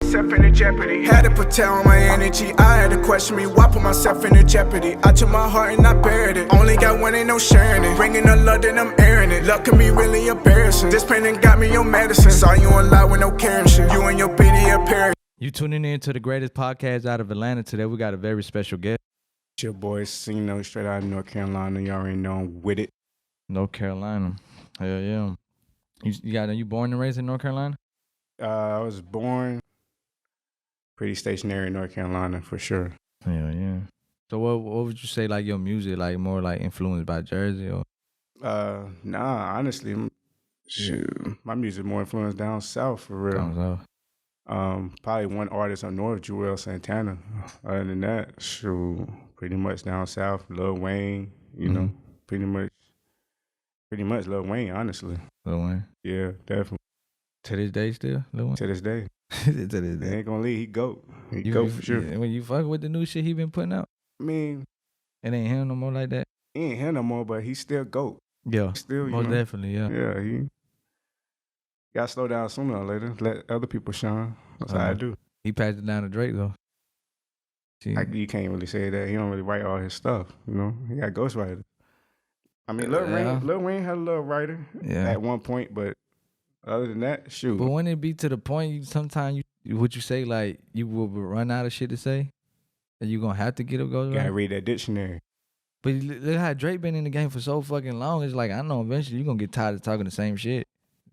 myself into jeopardy. Had to protect all my energy. I had to question me, why put myself into jeopardy? I took my heart and I buried it. Only got one, ain't no sharing it. Bringing the love, then I'm airing it. Luck can be really embarrassing. This pain done got me your medicine. Saw you on live with no caring shit. You and your PD appearance. You tuning in to the greatest podcast out of Atlanta. Today we got a very special guest. It's your boy Sino, straight out of North Carolina. Y'all already know I'm with it. North Carolina. Hell yeah. You born and raised in North Carolina? I was born pretty stationary in North Carolina for sure. Hell yeah. So what would you say like your music, like more like influenced by Jersey or? Nah, honestly, my music more influenced down south for real. Down south. Probably one artist up north, Joel Santana. Other than that, pretty much down south, Lil Wayne, you know, pretty much Lil Wayne, honestly. Lil Wayne? Yeah, definitely. To this day still, Lil Wayne? To this day. To this day. They ain't gonna leave, he GOAT. He GOAT for sure. When you fuck with the new shit he been putting out? I mean, it ain't him no more like that? He ain't him no more, but he's still GOAT. Yeah, still, most definitely, yeah. Yeah, he gotta slow down sooner or later. Let other people shine. That's how I do. He passed it down to Drake though. You can't really say that. He don't really write all his stuff, you know. He got ghostwriters. I mean, Lil Wayne had a little writer at one point, but other than that, shoot. But when it be to the point, sometimes would you say like you will run out of shit to say, and you gonna have to get a ghostwriter? You gotta read that dictionary. But look how Drake been in the game for so fucking long. It's like I know eventually you gonna get tired of talking the same shit.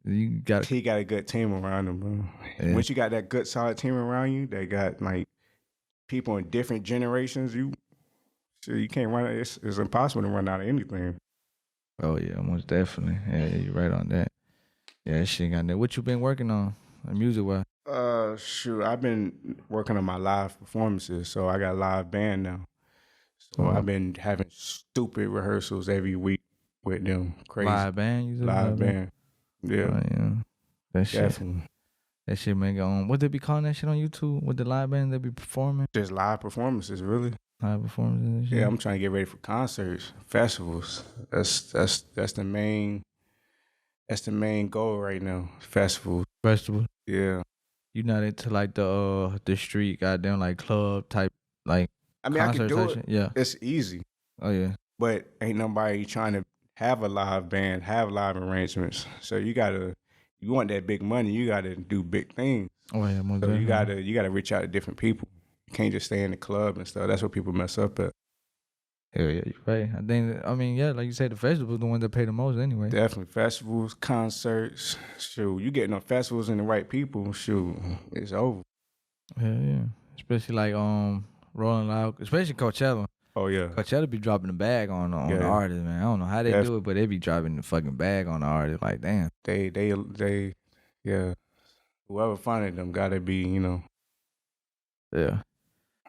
He got a good team around him, bro. Yeah. Once you got that good solid team around you, they got like people in different generations. You can't run. It's impossible to run out of anything. Oh yeah, most definitely. Yeah, you're right on that. Yeah, that shit got that. What you been working on, music wise? I've been working on my live performances. So I got a live band now. So I've been having stupid rehearsals every week with them. Crazy live band. You said live band. Yeah. Oh, yeah. That shit. Definitely. That shit make it on. What they be calling that shit on YouTube? What the live band they be performing? Just live performances, really. Live performances and shit? Yeah, I'm trying to get ready for concerts, festivals. That's the main goal right now. Festivals. Yeah. You not into like the street goddamn like club type like I mean I can do it. Yeah. It's easy. Oh yeah. But ain't nobody trying to have a live band, have live arrangements. So you want that big money, you gotta do big things. Oh yeah, so you gotta reach out to different people. You can't just stay in the club and stuff. That's what people mess up at. Hell yeah, you're right. I mean, yeah, like you said, the festivals the ones that pay the most anyway. Definitely. Festivals, concerts. Shoot, you getting on festivals and the right people, shoot, it's over. Hell yeah. Especially like Rolling Loud, especially Coachella. Oh yeah. Coachella be dropping the bag on the artist, man. I don't know how they do it, but they be dropping the fucking bag on the artist. Like, damn. They whoever funded them gotta be, you know. Yeah.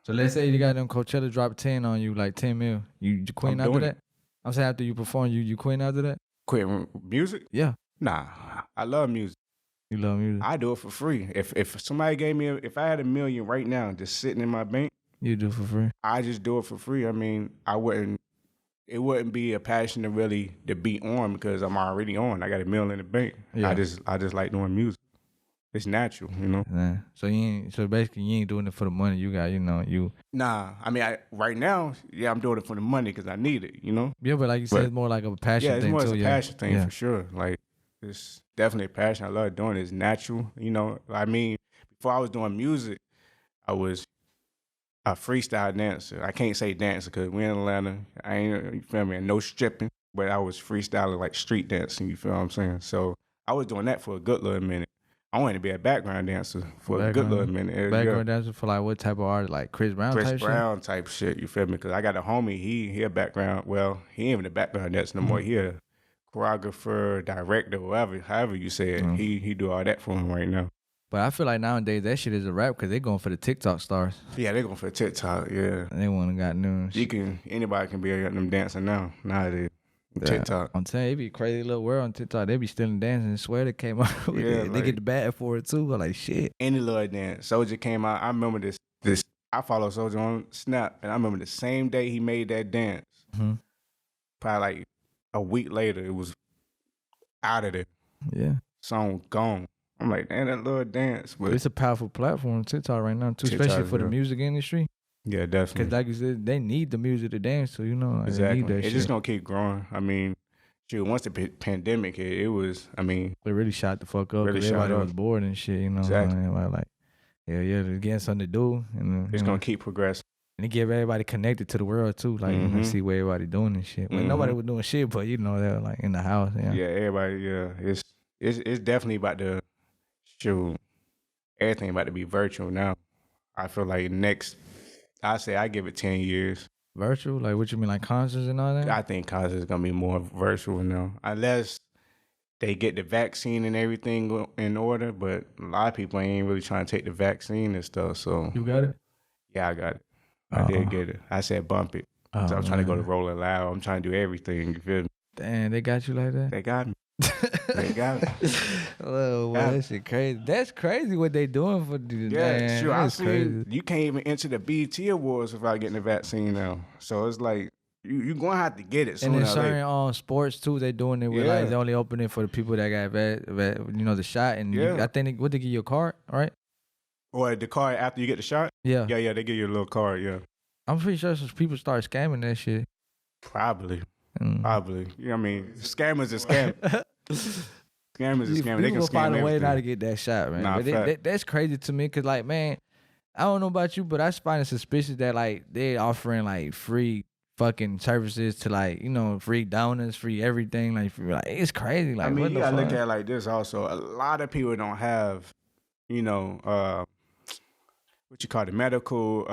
So let's say you got them Coachella drop 10 on you, like 10 mil. You quitting after that? I'm saying after you perform, you quitting after that? Quit music? Yeah. Nah, I love music. You love music? I do it for free. If somebody gave me, if I had $1 million right now just sitting in my bank, you do it for free? I just do it for free. I mean, it wouldn't be a passion to be on because I'm already on. I got $1 million in the bank. Yeah. I just like doing music. It's natural, you know. Yeah. So basically, you ain't doing it for the money. You got, you. Nah, I mean, right now, yeah, I'm doing it for the money because I need it, you know. Yeah, but like you said, it's more like a passion thing too. Yeah, it's more a passion thing for sure. Like, it's definitely a passion. I love doing it. It's natural, you know. I mean, before I was doing music, I was a freestyle dancer. I can't say dancer because we're in Atlanta. You feel me? And no stripping, but I was freestyling like street dancing. You feel what I'm saying? So I was doing that for a good little minute. I wanted to be a background dancer for a good little minute. Background dancer for like what type of art? Like Chris Brown type shit? Chris Brown type shit, you feel me? Because I got a homie, he a background, well, he ain't even a background dancer no more. He a choreographer, director, however you say it. He do all that for him right now. But I feel like nowadays that shit is a rap because they going for the TikTok stars. Yeah, they going for TikTok, yeah. They want to got news. Anybody can be them dancing nowadays. TikTok. I'm telling you, it be a crazy little world on TikTok. They be stealing dancing and swear they came out with it. Like, they get the bad for it too. I'm like, shit. Any little dance. Soulja came out. I remember this. I follow Soulja on Snap, and I remember the same day he made that dance. Probably like a week later, it was out of there. Yeah. Song gone. I'm like, damn, that little dance. But It's a powerful platform, TikTok right now too, TikTok, especially for the yeah. music industry. Yeah, Because definitely. like you said, they need the music to dance to, you know, like, they Exactly. need that It's shit. just gonna keep growing. I mean, shoot, once the pandemic hit, it was, I mean, They really shot the fuck up Really because shot everybody up. was bored and shit, you know. Exactly. Like, yeah, they're getting something to do, and it's you gonna know, keep progressing. and it give everybody connected to the world too, like you know, Mhm. see what everybody doing and shit. When nobody was doing shit, but you know, they were like in the house, Yeah, everybody. Yeah, it's definitely about to shoot. Everything about to be virtual now. I feel like next, I say I give it 10 years. Virtual, like what you mean, like concerts and all that? I think college is gonna be more virtual now, unless they get the vaccine and everything in order. But a lot of people ain't really trying to take the vaccine and stuff. So You got it? yeah, I got it. I did get it. I said bump it. Oh, So I'm trying to go to man. Rolling Loud. I'm trying to do everything. You feel me? Damn, they got you like that? They got me. They got me. Oh, boy, that shit crazy. That's crazy what they doing for you. Yeah, Man, sure. I that's seen crazy. you can't even enter the BT Awards without getting the vaccine now. So it's like you gonna have to get it And sooner in or later. certain sports too, they doing it with like Yeah. they only open it for the people that got you know, the shot. And Yeah. I think they give you a card, right? Or the card after you get the shot. Yeah. Yeah, they give you a little card. Yeah, I'm pretty sure some people start scamming that shit. probably. Mm. Probably. You know what I mean? Scammers are scammers. Scammers are scammers. They People can will find scam a way everything. not to get that shot, man. Nah, But fact. that's crazy to me, cause like, man, I don't know about you, but I find it suspicious that like they offering like free fucking services to like, you know, free donuts, free everything, like it's crazy. Like, I mean, what you the gotta fuck? look at it like this also. A lot of people don't have, you know, what you call it, medical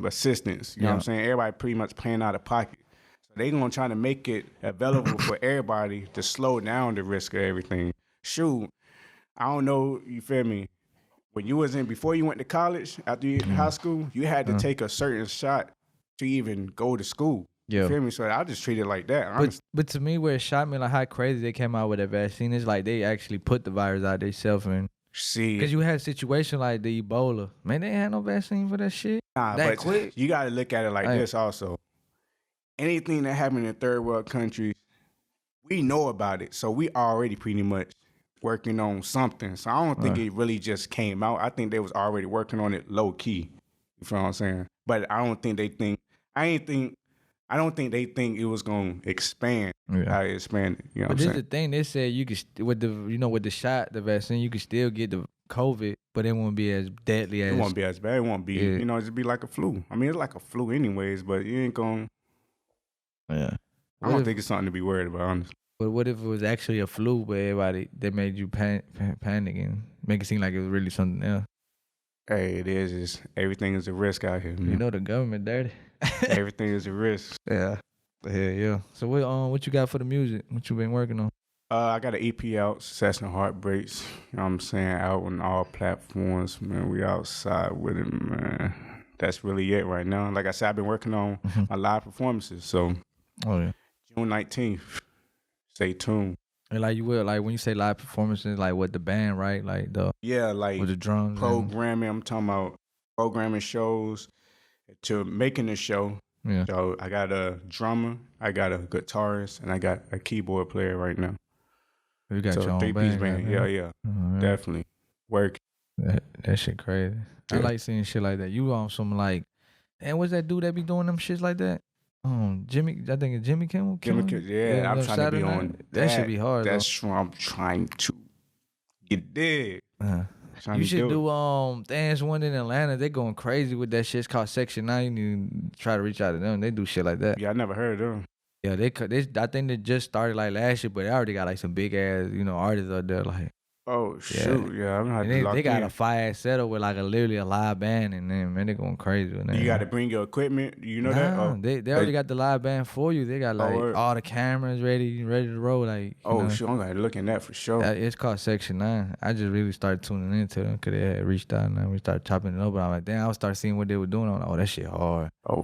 assistance. You know what I'm saying? Everybody pretty much paying out of pocket. So they gonna try to make it available for everybody to slow down the risk of everything. Shoot, I don't know, you feel me? When you was before you went to college, after you high school, you had to take a certain shot to even go to school. Yeah. You feel me? So I just treat it like that. Honestly. But to me, where it shot me, like how crazy they came out with that vaccine, is like they actually put the virus out themselves, and See, because you had a situation like the Ebola, man, they ain't had no vaccine for that shit. nah, that but quick. you got to look at it like this also. Anything that happened in third world countries, we know about it. So we already pretty much working on something. So I don't think it really just came out. I think they was already working on it low key. You feel what I'm saying? But I don't think they think, I don't think they think it was going to expand. How it expanded. You know what I'm But this saying? the thing, they said you could, with the shot, the vaccine, you could still get the COVID, but it won't be as deadly as. It won't be as bad. It won't be, you know, it'd be like a flu. I mean, it's like a flu anyways, but you ain't going to. Yeah. I don't think it's something to be worried about, honestly. But what if it was actually a flu, but everybody, they made you panic and make it seem like it was really something else? Hey, it is. It's, everything is a risk out here, man. You know the government dirty. Everything is a risk. Yeah. Yeah. So what you got for the music? What you been working on? I got an EP out, Success and Heartbreaks. You know what I'm saying? Out on all platforms, man. We outside with it, man. That's really it right now. Like I said, I've been working on my live performances. So Oh yeah. June 19th, stay tuned. And like you will, like when you say live performances, like with the band, right? Like like with the drums. programming. I'm talking about programming shows to making a show. Yeah. So I got a drummer, I got a guitarist, and I got a keyboard player right now. You got So your own 3-piece band. band. Yeah. Definitely. Work. That shit crazy. Yeah. I like seeing shit like that. You on some like, and what's that dude that be doing them shits like that? Jimmy, I think it's Jimmy Kimmel. Yeah, I'm trying to be on that should be hard. That's what I'm trying to get there. You should do Dance One in Atlanta. They going crazy with that shit. It's called Section 9. You need to try to reach out to them. They do shit like that. Yeah, I never heard of them. Yeah, they I think they just started like last year, but they already got like some big ass, artists out there. Like, Oh shoot, yeah, I'm gonna have to lock they got in. a fire setup with like literally a live band, and then man, they going crazy with that. You got to bring your equipment. You know that? Oh, they already got the live band for you. They got like word. all the cameras ready to roll. Like, shoot, I'm gonna look in that for sure. It's called Section 9. I just really started tuning into them because they had reached out and we started chopping it up. But I'm like, damn, I start seeing what they were doing. I'm like, oh, that shit hard. Oh,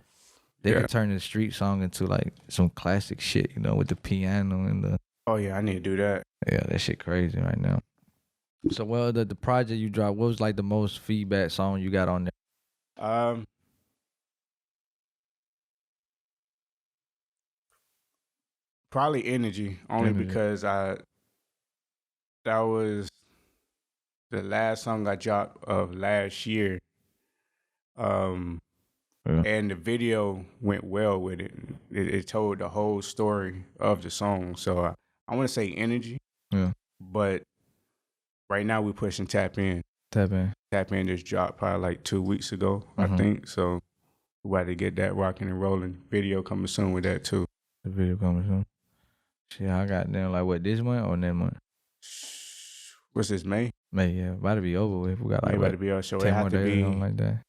They could turn the street song into like some classic shit, with the piano and the. Oh yeah, I need to do that. Yeah, that shit crazy right now. So, the project you dropped, what was like the most feedback song you got on there? Probably Energy, only because that was the last song I dropped of last year. And the video went well with it. It told the whole story of the song. So I want to say energy. Yeah. But right now we're pushing Tap In. Tap In. Tap In just dropped probably like 2 weeks ago, I think. So we're about to get that rocking and rolling. Video coming soon with that too. The video coming soon. Shit, I got them like what, this month or next month? What's this, May? May, yeah. About to be over with. We got like about to be our show. 10 It more have to days be or something like that.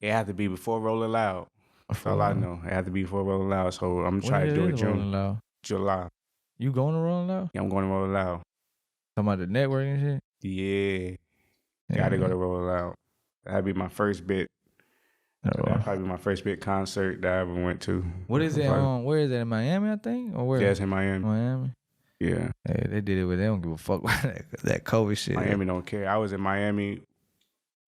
It had to be before Rolling Loud. That's all I know. It had to be before Rolling Loud. So I'm trying to do it June. July. You going to Rolling Loud? Yeah, I'm going to Rolling Loud. Talking about the network and shit? Yeah. Gotta go to Rolling Loud. That'd be my first bit. That'd probably be my first bit concert that I ever went to. What is it? Where is it? In Miami, I think? Or where? Yeah, it's in Miami. Miami? Yeah. Hey, they did it with, they don't give a fuck about that COVID shit. Miami don't care. I was in Miami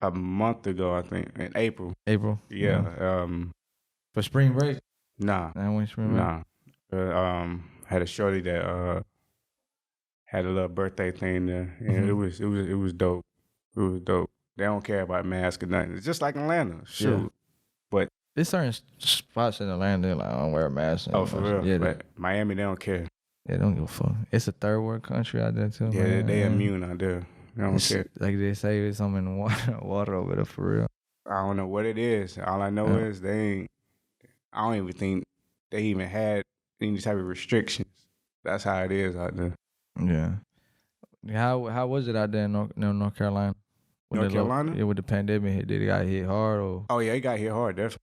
a month ago, I think, in April. April? Yeah. For spring break? Nah. I went spring break? Nah. Had a shorty that had a little birthday thing there, and it was dope. It was dope. They don't care about masks or nothing. It's just like Atlanta. Shoot. Yeah. But there's certain spots in Atlanta like I don't wear a mask. Oh, for real? Yeah. But Miami, they don't care. Yeah, they don't give a fuck. It's a third world country out there too. Yeah, they immune out there. They don't care. Like they say, it's something in the water over there for real. I don't know what it is. All I know is they ain't. I don't even think they even had any type of restrictions. That's how it is out there. Yeah. How was it out there in North Carolina? North Carolina? Yeah, with the pandemic hit, did it got hit hard or? Oh yeah, it got hit hard, definitely.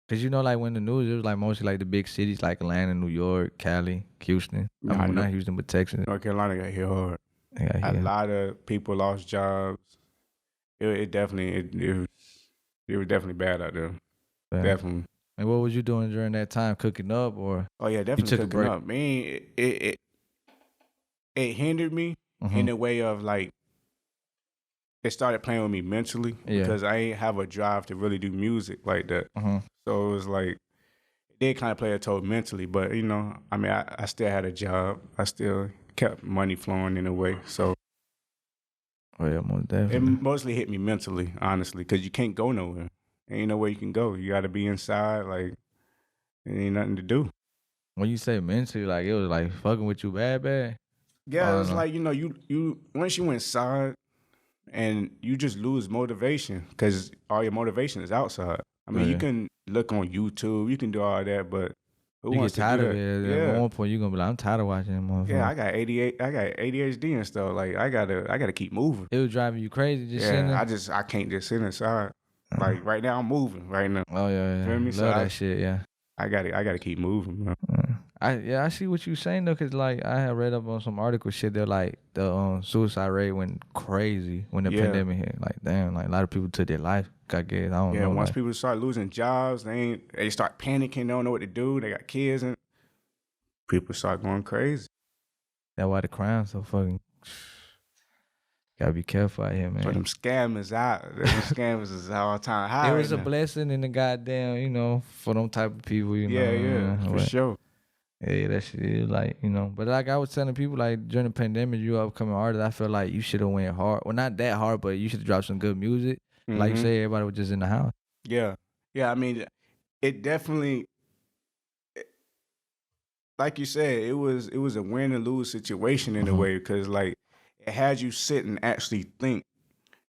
Cause like when the news, it was like mostly like the big cities like Atlanta, New York, Cali, Houston. Not Houston, but Texas. North Carolina got hit hard. A lot of people lost jobs. It was definitely bad out there. Yeah. Definitely. And what was you doing during that time? Cooking up or? Oh yeah, definitely cooking up. Man, it hindered me in the way of like it started playing with me mentally because I ain't have a drive to really do music like that. So it was like it did kind of play a toll mentally, but you know, I mean, I still had a job. I still kept money flowing in a way. So most definitely. It mostly hit me mentally, honestly, because you can't go nowhere. Ain't nowhere you can go. You got to be inside. Like, there ain't nothing to do. When you say mentally, like, it was like fucking with you bad? Yeah, it was like, you know, you once you inside and you just lose motivation because all your motivation is outside. I mean, you can look on YouTube, you can do all that, but who you wants get tired to do of that? it. At one point, you're gonna be like, I'm tired of watching them motherfuckers. Yeah, I got ADHD and stuff. Like, I gotta keep moving. It was driving you crazy just sitting there? I can't just sit inside. Like right now, I'm moving right now. Oh yeah. Feel me? Love So that shit. Yeah. I gotta keep moving, man. I see what you're saying though, cause like I have read up on some article shit that like the suicide rate went crazy when the pandemic hit. Like damn, like a lot of people took their life. I guess I don't know. Yeah, once people start losing jobs, they start panicking. They don't know what to do. They got kids and people start going crazy. That's why the crime's so fucking. Gotta be careful out here, man. But them scammers out. Them scammers is all time high. It was a blessing in the goddamn, you know, for them type of people, you know. Yeah, for sure. Yeah, that shit is like, you know. But like I was telling people, like during the pandemic, you upcoming artist, I feel like you should have went hard. Well, not that hard, but you should have dropped some good music. Like you say, everybody was just in the house. Yeah. Yeah, I mean, it definitely, like you said, it was a win and lose situation in a way because like it had you sit and actually think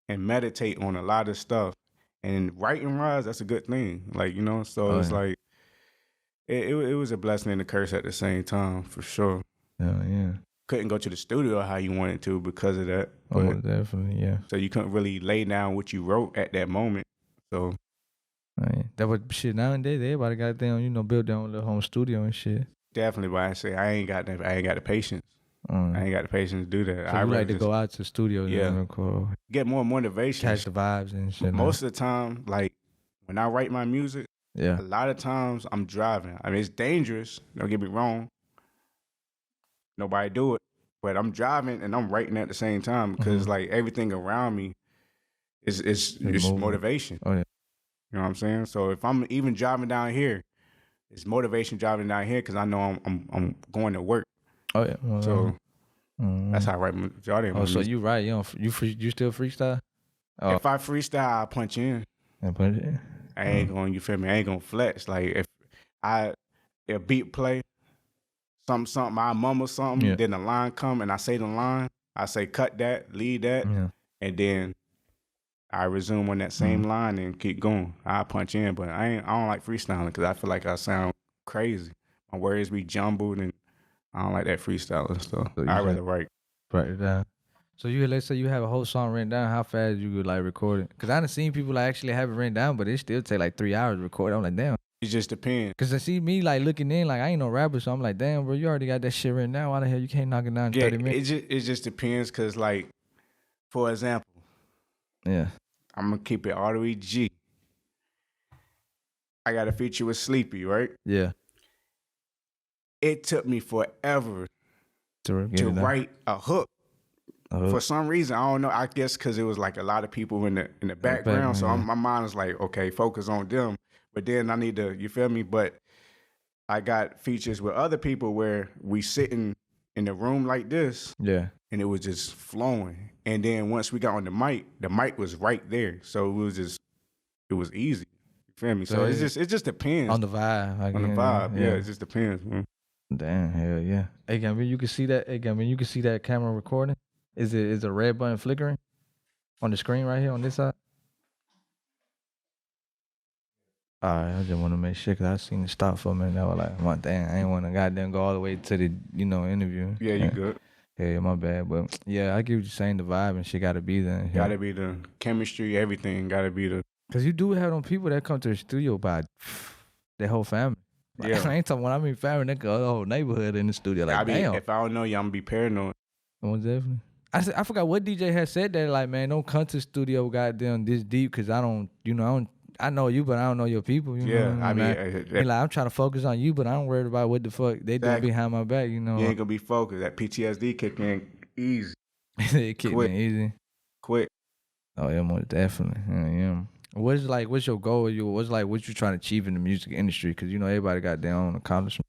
and meditate on a lot of stuff. And writing rise, that's a good thing. Like, you know, so it's like it was a blessing and a curse at the same time, for sure. Yeah. Couldn't go to the studio how you wanted to because of that. Oh, definitely, yeah. So you couldn't really lay down what you wrote at that moment. So that was shit. Nowadays, everybody got them, you know, build their own little home studio and shit. Definitely, but I say I ain't got the patience. I ain't got the patience to do that. So I like to go out to the studio and record. Get more motivation. Catch the vibes and shit. Most of the time, like when I write my music, a lot of times I'm driving. I mean, it's dangerous. Don't get me wrong. Nobody do it. But I'm driving and I'm writing at the same time because like everything around me is motivation. Oh yeah. You know what I'm saying? So if I'm even driving down here, it's motivation driving down here because I know I'm going to work. Oh yeah. Well, so That's how I write majority of my Oh, so music. you right? You don't you still freestyle? Oh, If I freestyle, I punch in. and put it. I ain't gonna, you feel me? I ain't gonna flex. Like if a beat play, something, I mumble something, Yeah. then the line come and I say the line, I say cut that, leave that, Yeah. and then I resume on that same line and keep going. I punch in, but I don't like freestyling because I feel like I sound crazy. My words be jumbled and I don't like that freestyling stuff. So you I'd just rather write. write it down. So let's say you have a whole song written down. How fast you could like record it? Cause I done seen people like actually have it written down, but it still take like 3 hours to record. I'm like, damn. It just depends. Cause I see me like looking in, like I ain't no rapper, so I'm like, damn, bro, you already got that shit written down. Why the hell you can't knock it down in 30 minutes? it just depends because, like, for example, Yeah. I'm gonna keep it all the way G. I got a feature with Sleepy, right? Yeah. It took me forever To to write a hook. Uh-huh. For some reason, I don't know. I guess because it was like a lot of people in the background, so yeah. my mind is like, okay, focus on them. But then I need to, you feel me? But I got features with other people where we sitting in the room like this, Yeah. and it was just flowing. And then once we got on the mic was right there, so it was easy. You feel me? So it just depends On the vibe. on the vibe. Yeah, it just depends, man. Damn, hell yeah. Hey, Gambin, you can see that. Hey, Gambin, you can see that camera recording. Is the red button flickering on the screen right here on this side? All right, I just want to make sure because I seen it stop for a minute. I was like, my damn, I ain't want to goddamn go all the way to the interview. Yeah, you good. Yeah, my bad. But yeah, I get what you're saying. The vibe and shit got to be there. Got to be the chemistry, everything. Got to be the. Because you do have them people that come to the studio by their whole family. Like, Yeah. I ain't talking when I mean family, they go the whole neighborhood in the studio. Like, damn. If I don't know you, I'm gonna be paranoid. Most definitely. I forgot what DJ had said that, like, man, don't come to the studio goddamn this deep because I know you, but I don't know your people. You know what I mean? Like, I'm trying to focus on you, but I don't worry about what the fuck they do behind my back, you know. You ain't gonna be focused. That PTSD kick in easy. It kicked Quick. me easy. Quick. Oh, yeah, most definitely. Yeah. What's your goal? What you trying to achieve in the music industry? Because, everybody got their own accomplishment.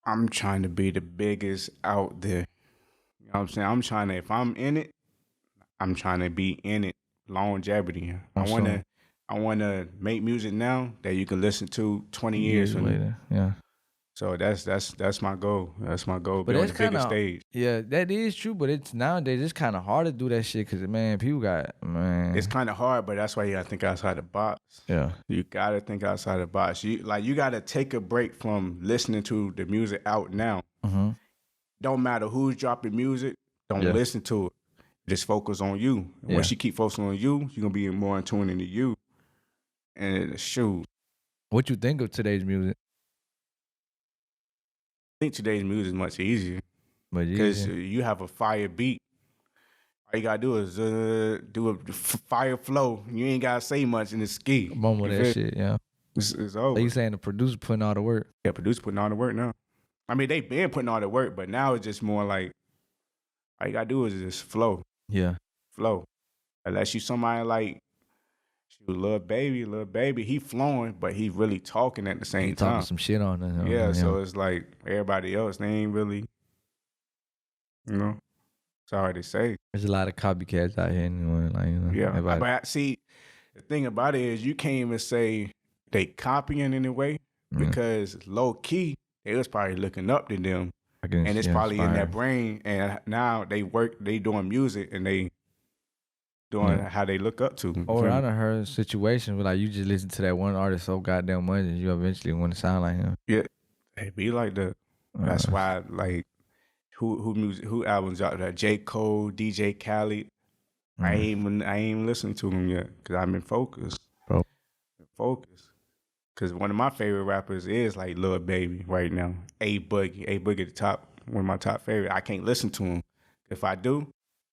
I'm trying to be the biggest out there. You know what I'm saying? I'm trying to, if I'm in it, I'm trying to be in it. Longevity. I want to make music now that you can listen to 20 years from later. Yeah. So that's my goal. That's my goal. But be on that's the biggest stage. Yeah, that is true. But it's nowadays it's kind of hard to do that shit because man, people got It's kind of hard, but that's why you gotta think outside the box. Yeah, you gotta think outside the box. You gotta take a break from listening to the music out now. Mm-hmm. Don't matter who's dropping music. Don't listen to it. Just focus on you. And once you keep focusing on you, you're gonna be more in tune into you. And shoot, what you think of today's music? I think today's music is much easier But because you have a fire beat. All you gotta do is do a fire flow. You ain't gotta say much in the ski. Mumble that shit, yeah. It's over. So you saying the producer putting all the work? Yeah, producer putting all the work now. I mean, they been putting all the work, but now it's just more like all you gotta do is just flow. Yeah. Flow. Unless you somebody like Lil Baby, he flowing, but he really talking at the same time. Talking some shit on it. Yeah, so it's like everybody else, they ain't really, it's hard to say. There's a lot of copycats out here anyway. Yeah, everybody. but see, the thing about it is you can't even say they copying in a way because low key, they was probably looking up to them. And it's probably in their brain, and now they doing music, and they doing how they look up to. Or I done heard a situation where like you just listen to that one artist so goddamn much, and you eventually want to sound like him. Yeah, it be like that. That's why like who albums out there? J. Cole, DJ Khaled. I ain't listened to them yet because I've been focused. Because one of my favorite rappers is like Lil Baby right now. A Boogie, the top, one of my top favorite. I can't listen to him. If I do,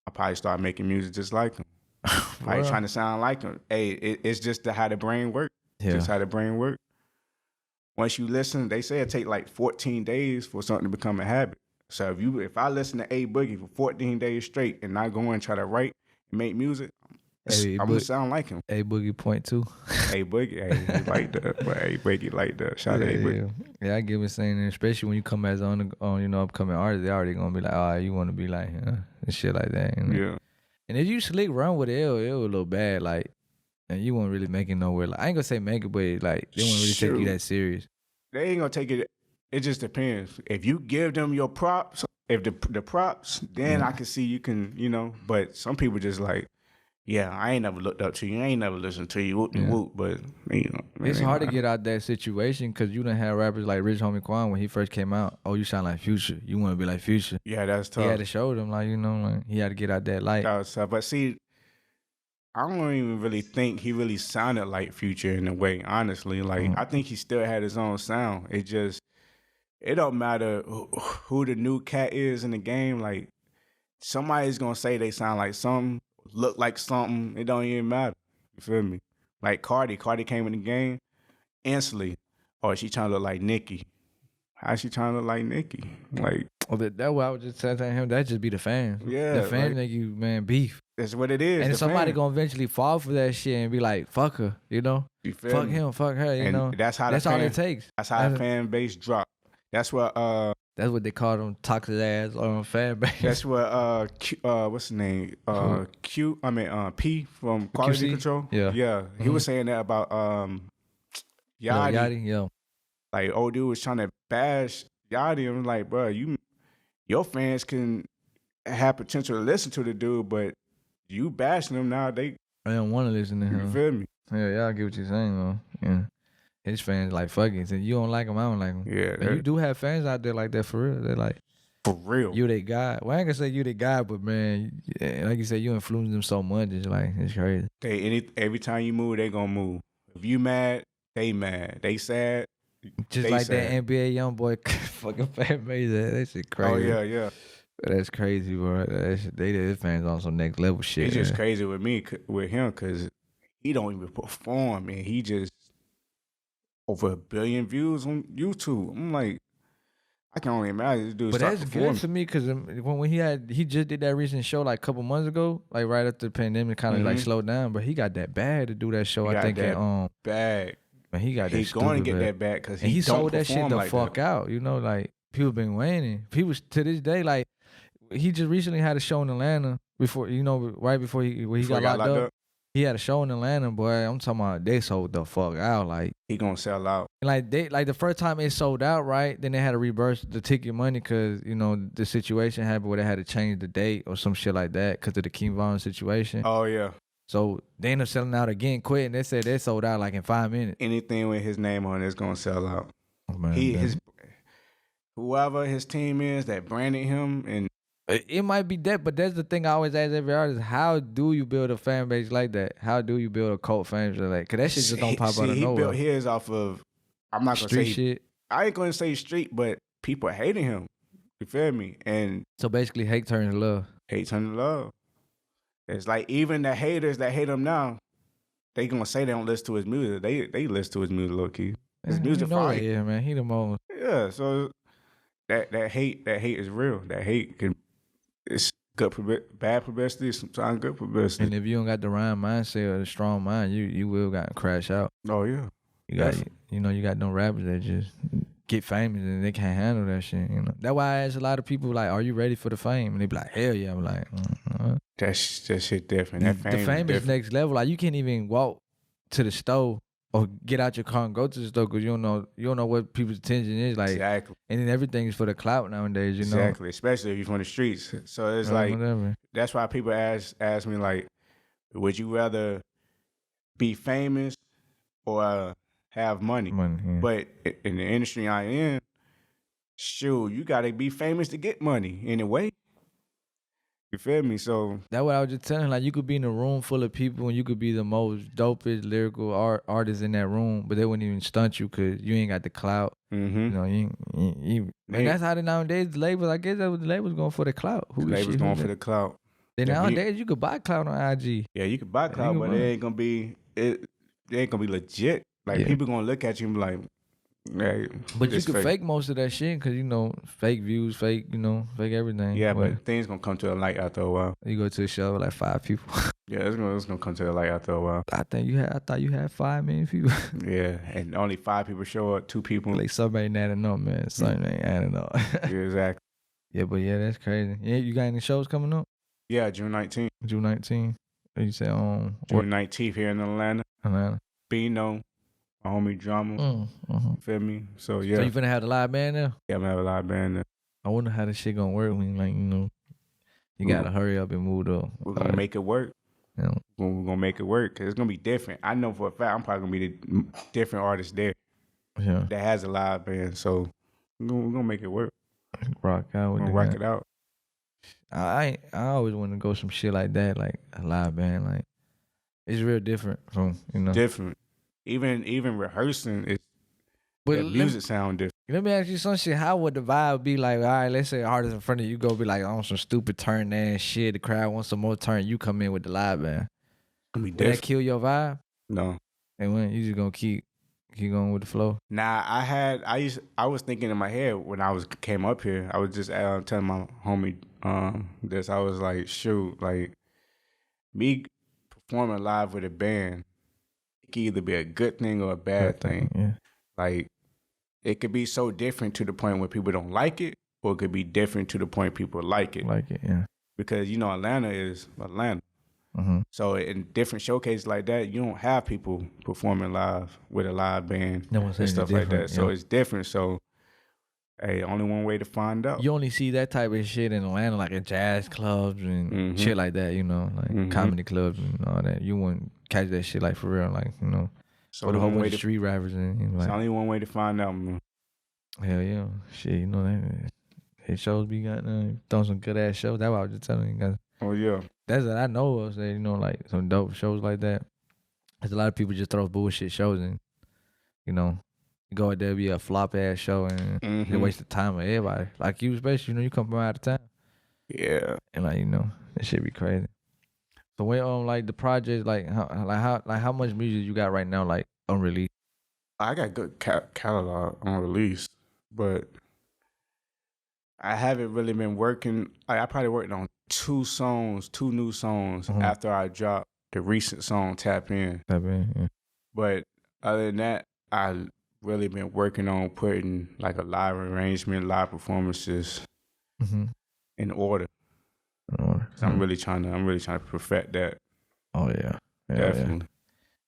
I'll probably start making music just like him. Probably trying to sound like him. Hey, it's just how the brain works. Yeah. Just how the brain works. Once you listen, they say it take like 14 days for something to become a habit. So if I listen to A Boogie for 14 days straight and not go and try to write and make music, Hey, I'm gonna sound like him. A Boogie point two. Hey Boogie, hey, he like that. But hey Boogie like that. Shout out to A Boogie. Yeah, I get what you're saying, and especially when you come as on upcoming artists, they already gonna be like, oh, you want to be like and shit like that. You know? Yeah. And if you slick run with it will look bad, like, and you won't really make it nowhere. Like, I ain't gonna say make it, but like they won't really take you that serious. They ain't gonna take it. It just depends. If you give them your props, if the props, then I can see you can, But some people just like, yeah, I ain't never looked up to you. I ain't never listened to you. Whoop de whoop. But it's hard to get out that situation because you done had rappers like Rich Homie Quan when he first came out. Oh, you sound like Future. You want to be like Future. Yeah, that's tough. He had to show them like he had to get out that light. That was tough. But see, I don't even really think he really sounded like Future in a way. Honestly, like I think he still had his own sound. It don't matter who the new cat is in the game. Like somebody's gonna say they sound like something. Look like something, it don't even matter. You feel me? Like Cardi came in the game instantly. Oh, she trying to look like Nicki. How she trying to look like Nicki? Like, well, that's what I was just saying to him. That just be the fans. Yeah, the fans make you beef. That's what it is. And somebody fan. Gonna eventually fall for that shit and be like, fuck her, You feel fuck me? him, fuck her, and That's how all it takes. That's how the fan base drop. That's what that's what they call them toxic ass on fan base. That's what what's his name? P from Quality QC? Control. Yeah. He was saying that about Yachty. Yeah. Like old dude was trying to bash Yachty. I'm like, bro, your fans can have potential to listen to the dude, but you bashing them now, they don't want to listen to him. You feel me? Yeah, I get what you're saying though. Yeah. His fans like fuck it. So you don't like him, I don't like him. Yeah. And you do have fans out there like that for real. They're like, for real. You they guy. Well, I ain't gonna say you they guy, but man, like you said, you influence them so much. It's like it's crazy. Every time you move, they gonna move. If you mad, they mad. They sad. Just they like sad. that NBA young boy fucking fan base. That shit crazy. Oh yeah. That's crazy, bro. They fans on some next level shit. It's just crazy with him because he don't even perform and he just over 1 billion views on YouTube. I'm like, I can only imagine this dude. But that's good to me because when he just did that recent show like a couple months ago, like right after the pandemic kind of like slowed down. But he got that bag to do that show. I think bag. Man, he got that. He's going to get that bag because he don't sold that shit the like fuck that. out. Like people been waiting. People to this day like he just recently had a show in Atlanta before right before he got locked up. He had a show in Atlanta, boy. I'm talking about they sold the fuck out. Like he gonna sell out. Like the first time it sold out, right? Then they had to reverse the ticket money because the situation happened where they had to change the date or some shit like that because of the King Von situation. Oh yeah. So they ended up selling out again quick, and they said they sold out like in 5 minutes. Anything with his name on it is gonna sell out. Oh, man, whoever his team is that branded him and. It might be that, but that's the thing I always ask every artist: how do you build a fan base like that? How do you build a cult fan base like that? Because that shit just don't pop out of nowhere. He built his off of, I'm not going to say, shit. I ain't going to say street, but people hating him. You feel me? And so basically hate turns to love. Hate turns to love. It's like even the haters that hate him now, they going to say they don't listen to his music. They listen to his music low key. His music fire. Yeah, man. He the most. Yeah, so that hate is real. That hate can... It's good, bad publicity. Sometimes good publicity. And if you don't got the right mindset or the strong mind, you will got to crash out. Oh yeah, you got you got them rappers that just get famous and they can't handle that shit. That's why I ask a lot of people like, "Are you ready for the fame?" And they be like, "Hell yeah!" I'm like, that shit different. That fame is next level. Like you can't even walk to the store or get out your car and go to the store because you don't know what people's attention is like. Exactly. And then everything is for the clout nowadays. Exactly. Especially if you're from the streets. So it's like whatever. That's why people ask me like, would you rather be famous or have money? Yeah. But in the industry I'm in, shoot, you gotta be famous to get money anyway. You feel me? So that's what I was just telling. Like you could be in a room full of people and you could be the most dopest lyrical artist in that room, but they wouldn't even stunt you because you ain't got the clout. Mm-hmm. And that's how nowadays the labels. I guess that was the labels going for the clout. The labels going for the clout. Then nowadays you could buy clout on IG. Yeah, you could buy clout, but it ain't gonna be legit. Like people gonna look at you and be like, Yeah, But you it's can fake. fake most of that shit because, you know, fake views, fake, you know, fake everything. Yeah, but things gonna come to the light after a while. You go to a show with like 5 people. Yeah, it's gonna come to the light after a while. I thought you had 5 million people. Yeah, and only 5 people show up, 2 people. Like somebody ain't adding up, man. Something ain't adding up. Yeah, exactly. Yeah, but yeah, that's crazy. Yeah, you got any shows coming up? Yeah, June 19th. June 19th. You said June 19th here in Atlanta. Atlanta. Bino, my homie Drama. You feel me? So yeah. So you finna have the live band there? Yeah, I'm gonna have a live band there. I wonder how this shit gonna work when, like, you know, you gotta hurry up and move up. We're gonna make it work. You know? We're gonna make it work because it's gonna be different. I know for a fact I'm probably gonna be the different artist there Yeah. that has a live band. So we're gonna make it work. Rock out with We're gonna rock it out. I always want to go some shit like that, like a live band. Like, it's real different from, you know. Different. Even rehearsing is But the music sound different. Let me ask you some shit. How would the vibe be like? All right, let's say an artist in front of you go be like on some stupid turn ass shit. The crowd wants some more turn. You come in with the live band. It's gonna be Would different. that kill your vibe? No. And when you just gonna keep going with the flow? Nah, I was thinking in my head when I came up here. I was just telling my homie this. I was like, shoot, like me performing live with a band, it could either be a good thing or a bad thing. Yeah. Like it could be so different to the point where people don't like it, or it could be different to the point people like it. Like it, yeah. Because you know Atlanta is Atlanta. So in different showcases like that, you don't have people performing live with a live band and stuff like that. So it's different. So, hey, only one way to find out. You only see that type of shit in Atlanta, like in jazz clubs and shit like that, you know, like comedy clubs and all that. You wouldn't catch that shit like for real, like, you know, So with a whole bunch of street rappers and, you know, it's like, only one way to find out, man. hell yeah, shit, you know that. His shows be got throwing some good ass shows. That's what I was just telling you guys. Oh yeah. That's what I know of. Say, you know, like some dope shows like that. There's a lot of people just throw bullshit shows and, you know, you go out there be a flop ass show and they waste the time of everybody. Like you, especially, you know, you come from out of town. Yeah. And like, you know, that shit be crazy. So when like the project, like how much music you got right now, like unreleased? I got good catalog on release, but I haven't really been working. I probably worked on 2 new songs after I dropped the recent song Tap In. Tap In, yeah. But other than that, I really been working on putting like a live arrangement, live performances in order. I'm really trying to perfect that. Oh yeah, definitely. Yeah.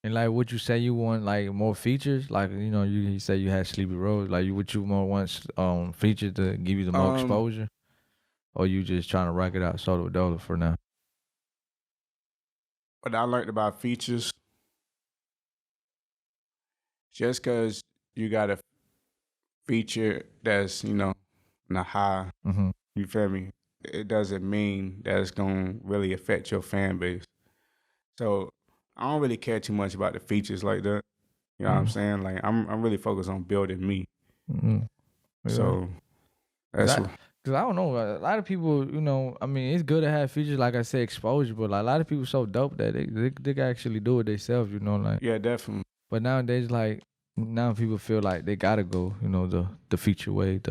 And like, would you say you want like more features? Like, you know, you say you had Sleepy Rose. Like, would you more want features to give you the more exposure, or you just trying to rock it out solo dolo for now? What I learned about features, just because you got a feature that's, you know, in a high, you feel me? It doesn't mean that it's gonna really affect your fan base. So I don't really care too much about the features like that. You know what I'm saying? Like I'm really focused on building me. Yeah. So that's what. Cause I don't know, a lot of people, you know, I mean, it's good to have features, like I said, exposure, but like, a lot of people so dope that they can actually do it themselves, you know, like. Yeah, definitely. But nowadays, like, now people feel like they gotta go, you know, the feature way,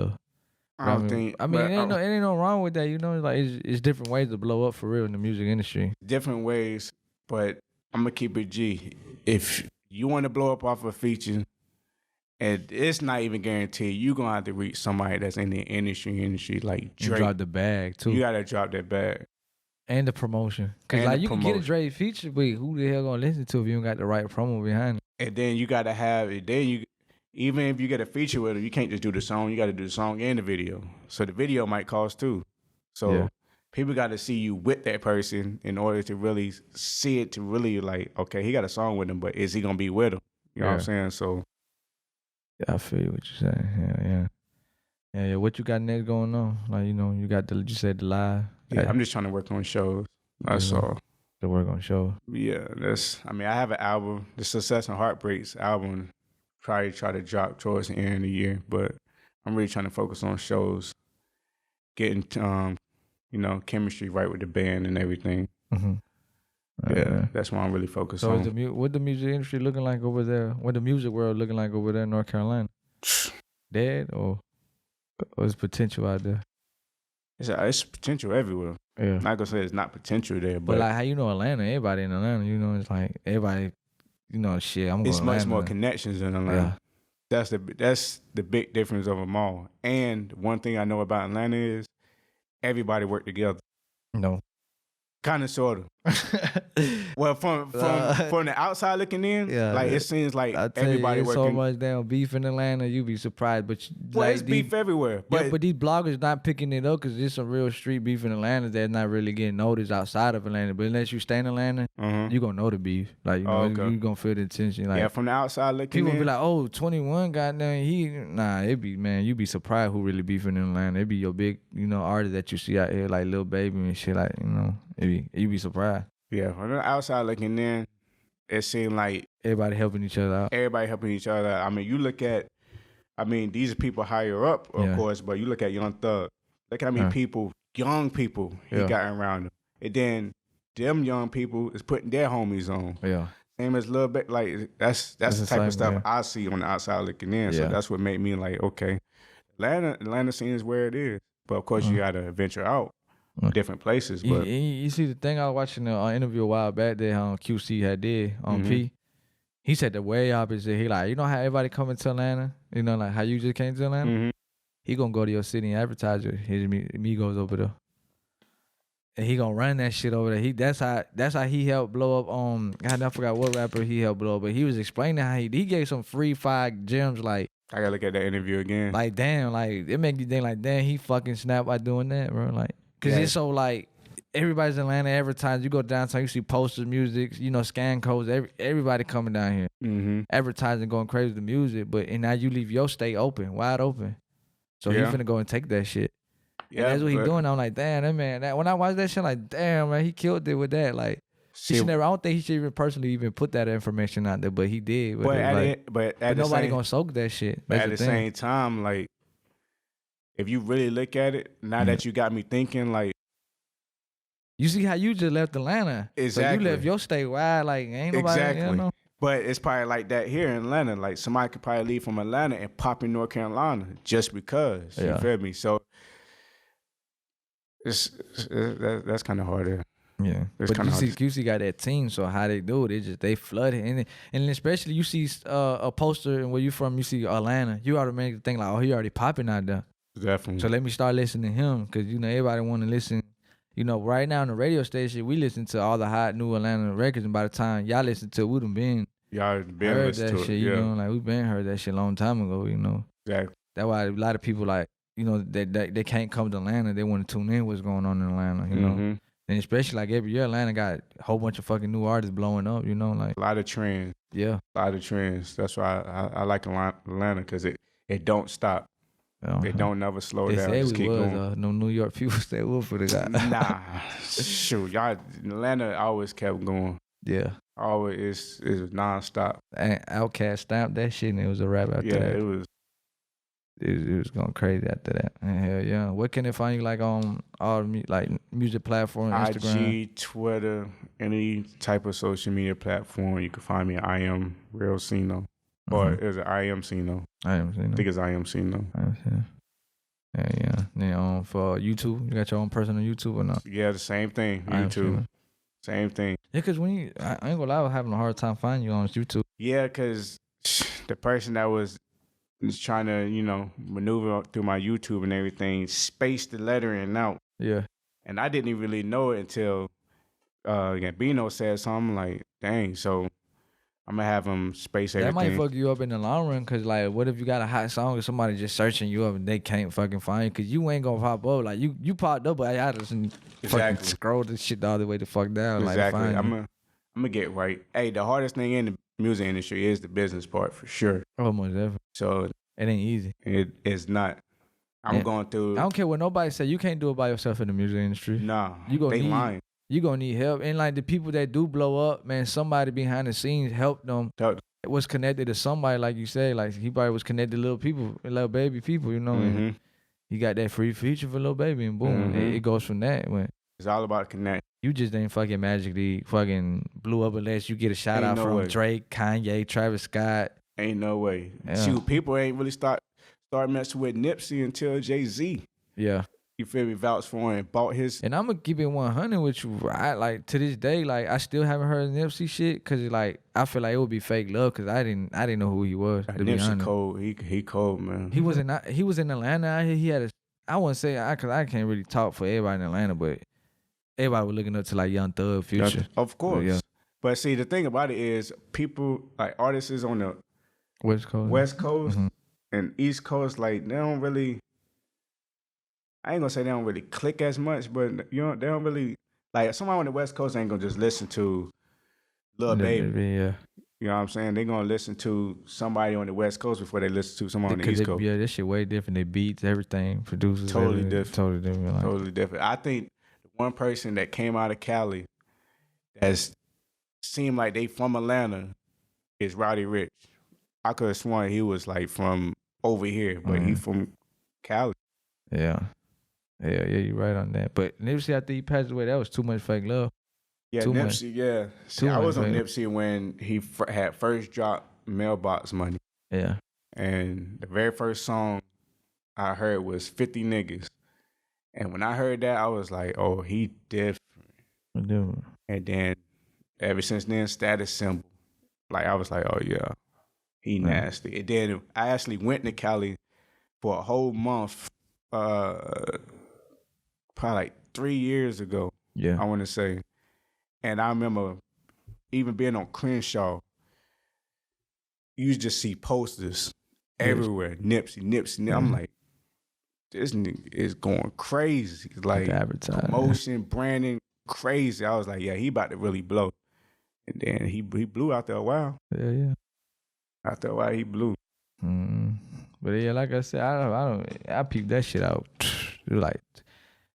I don't think. I mean, it ain't no wrong with that, you know. Like, it's different ways to blow up for real in the music industry. Different ways, but I'm gonna keep it G. If you want to blow up off a feature, and it's not even guaranteed, you're gonna have to reach somebody that's in the industry like Drake. And drop the bag too. You gotta drop that bag. And the promotion, cause like you can get a Drake feature, but who the hell gonna listen to if you don't got the right promo behind it? And then you gotta have it. Then you. Even if you get a feature with it, you can't just do the song. You got to do the song and the video. So the video might cost too. So people got to see you with that person in order to really see it, to really like, okay, he got a song with him, but is he going to be with him? You know what I'm saying? So. Yeah, I feel what you're saying. Yeah. What you got next going on? Like, you know, you said the live. Yeah, I'm just trying to work on shows. That's all. To work on shows. Yeah, I have an album, the Success and Heartbreaks album. Probably try to drop towards the end of the year, but I'm really trying to focus on shows, getting you know, chemistry right with the band and everything. Yeah, that's what I'm really focused on. So what the music industry looking like over there? What the music world looking like over there in North Carolina? Dead or is potential out there? It's potential everywhere. Yeah. Not gonna say it's not potential there, But but like how you know Atlanta, everybody in Atlanta, you know, it's like everybody, you know, shit, I'm going it's to much Atlanta. more connections in Atlanta. Yeah. That's the big difference of them all. And one thing I know about Atlanta is everybody work together. No. Kind of, sort of. Well, from the outside looking in, Yeah, like it seems like I tell everybody you, it's working. so much damn beef in Atlanta, you be surprised. But Well, like it's beef everywhere. Yeah, but these bloggers not picking it up because there's some real street beef in Atlanta that's not really getting noticed outside of Atlanta. But unless you stay in Atlanta, you gonna know the beef. Like you know, you gonna feel the tension. Like yeah, from the outside looking people in, be like, "Oh, 21 goddamn, it be man, you be surprised who really beefing in Atlanta. It be your big, you know, artists that you see out here like Lil Baby and shit. Like you know, you be surprised. Yeah, from the outside looking in, it seemed like everybody helping each other out. Everybody helping each other out. I mean, you look at, these are people higher up, of course, but you look at Young Thug. Look at how many people, young people, he got around him. And then them young people is putting their homies on. Yeah. Same as a little bit, like, that's the type of stuff I see on the outside looking in. So that's what made me like, okay, Atlanta scene is where it is. But of course, you got to venture out. Different places, but you see the thing I was watching the interview a while back that QC had did on P. He said the way opposite. He like, you know how everybody coming to Atlanta, you know, like how you just came to Atlanta. He gonna go to your city and advertise his Migos over there, and he gonna run that shit over there. That's how he helped blow up. I forgot what rapper he helped blow up, but he was explaining how he gave some free 5 gems. Like I gotta look at that interview again. Like damn, like it make you think like damn, he fucking snapped by doing that, bro. Like. Cause it's so like everybody's in Atlanta advertising. You go downtown, you see posters, music, you know, scan codes. Everybody coming down here, advertising, going crazy with the music. And now you leave your state open, wide open. So he finna go and take that shit. Yeah, and that's what he doing. I'm like, damn, that man. When I watched that shit, like, damn, man, he killed it with that. Like, he should never. I don't think he should even personally even put that information out there, but he did. But nobody gonna soak that shit. But at the same time, like. If you really look at it, now that you got me thinking, like... You see how you just left Atlanta. Exactly. So you left your state wide, like, ain't nobody... Exactly. You know? But it's probably like that here in Atlanta. Like, somebody could probably leave from Atlanta and pop in North Carolina just because. You feel me? So, that's kind of harder. Yeah, but QC got that team, so how they do it, they flood it, and especially you see a poster and where you from, you see Atlanta, you automatically think like, oh, he already popping out there. Definitely. So let me start listening to him, because you know everybody want to listen. You know, right now on the radio station, we listen to all the hot new Atlanta records, and by the time y'all listen to it, we done been heard that to shit. It, you know, like we been heard that shit a long time ago. You know, exactly. That's why a lot of people like, you know, they can't come to Atlanta. They want to tune in what's going on in Atlanta. You know, and especially like every year, Atlanta got a whole bunch of fucking new artists blowing up. You know, like a lot of trends. Yeah, a lot of trends. That's why I like Atlanta, because it don't stop. They don't never slow down. They just say keep going. No New York people stay with for the guy. Nah, shoot, y'all. Atlanta always kept going. Yeah, always is nonstop. And Outkast stamped that shit, and it was a rap after that. Yeah, it was. It was going crazy after that. And hell yeah. Where can they find you like on all like music platforms, Instagram? IG, Twitter, any type of social media platform. You can find me at I Am Real Sino. Or is it I Am Sino? I Am Sino. I think it's I Am Sino. Yeah. Then for YouTube, you got your own personal YouTube or not? Yeah, the same thing. YouTube. Same thing. Yeah, because I ain't gonna lie, I was having a hard time finding you on YouTube. Yeah, because the person that was trying to, you know, maneuver through my YouTube and everything spaced the lettering out. Yeah. And I didn't really know it until Gambino said something like, dang, so I'm going to have him space everything. That might fuck you up in the long run, because, like, what if you got a hot song and somebody just searching you up and they can't fucking find you, because you ain't going to pop up. Like, you popped up, but I just fucking scroll this shit all the way the fuck down. Exactly. Like, I'm going to get right. Hey, the hardest thing in the music industry is the business part, for sure. Almost ever. So it ain't easy. It is not. I'm going through. I don't care what nobody say. You can't do it by yourself in the music industry. Nah, they lying. You gonna need help. And like the people that do blow up, man, somebody behind the scenes helped them. It was connected to somebody, like you say. Like he probably was connected to little baby people, you know. And he got that free feature for Lil Baby, and boom, it goes from that. It's all about connect. You just ain't fucking magically fucking blew up unless you get a shout out from Drake, Kanye, Travis Scott. Ain't no way. Yeah. Shoot, people ain't really start messing with Nipsey until Jay-Z. Yeah. You feel me? Vouched for him and bought his. And I'm gonna keep it 100 with you. I like to this day, like I still haven't heard Nipsey shit because like I feel like it would be fake love because I didn't know who he was. To be Nipsey honest, cold. He cold, man. he was in Atlanta out here. He had a. I wouldn't say because I can't really talk for everybody in Atlanta, but everybody was looking up to like Young Thug, Future. Of course. Yeah. But see, the thing about it is, people like artists on the West Coast. Mm-hmm. and East Coast, like they don't really. I ain't gonna say they don't really click as much, but they don't really like somebody on the West Coast ain't gonna just listen to Lil Baby. Yeah. You know what I'm saying? They gonna listen to somebody on the West Coast before they listen to someone on the East Coast. Yeah, this shit way different. They beats, everything, producers, Totally different. Totally different. Like. Totally different. I think the one person that came out of Cali that seemed like they from Atlanta is Roddy Ricch. I could have sworn he was like from over here, but he from Cali. Yeah. Yeah, you're right on that. But Nipsey, after he passed away, that was too much fake love. Yeah, too Nipsey, much. yeah. See, I was on Nipsey when he had first dropped Mailbox Money. Yeah. And the very first song I heard was 50 Niggas. And when I heard that, I was like, oh, he different. And then ever since then, Status Symbol. Like, I was like, oh, yeah, he nasty. And then I actually went to Cali for a whole month, probably like 3 years ago, I want to say. And I remember even being on Crenshaw, you just see posters everywhere. Nipsey. I'm like, this nigga is going crazy. Like promotion, branding, crazy. I was like, yeah, he about to really blow. And then he blew after a while. Yeah. After a while, he blew. But yeah, like I said, I peeped that shit out. Like,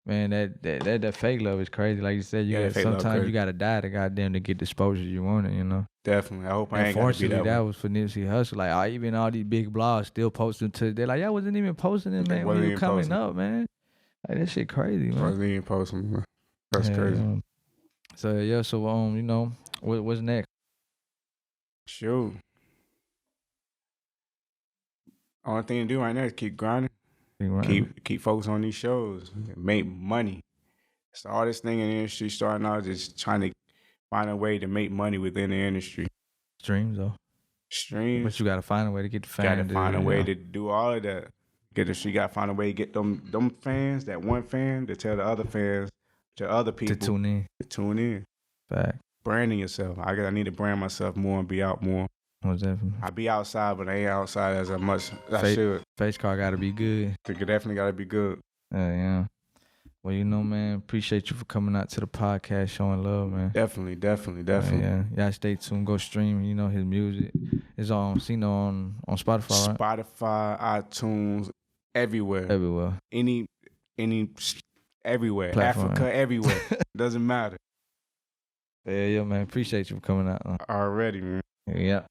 man, that fake love is crazy. Like you said, sometimes you gotta die to goddamn to get the exposure you want it, you know. Definitely. I hope I ain't gonna be that was for Nipsey Hussle. Like, even all these big blogs still posting to. They're like, y'all wasn't even posting it, man. When you coming up, man. Like that shit crazy, man. Wasn't even posting, man. That's crazy. So you know, what's next? Shoot. Only thing to do right now is keep grinding. Keep focusing on these shows. Make money. It's the hardest thing in the industry starting out, just trying to find a way to make money within the industry. Streams though. But you gotta find a way to get the fans. You gotta find a way to do all of that. You gotta find a way to get them fans, that one fan, to tell the other fans, to other people to tune in. Fact. Branding yourself. I need to brand myself more and be out more. I be outside, but I ain't outside as much as I should. Face card gotta be good. It definitely gotta be good. Yeah. Well, you know, man, appreciate you for coming out to the podcast, showing love, man. Definitely. Yeah, y'all stay tuned. Go stream. You know his music. It's on Sino on Spotify, right? Spotify, iTunes, everywhere. Any everywhere. Platform, Africa, everywhere. Doesn't matter. Yeah, man. Appreciate you for coming out. Already, man. Yeah.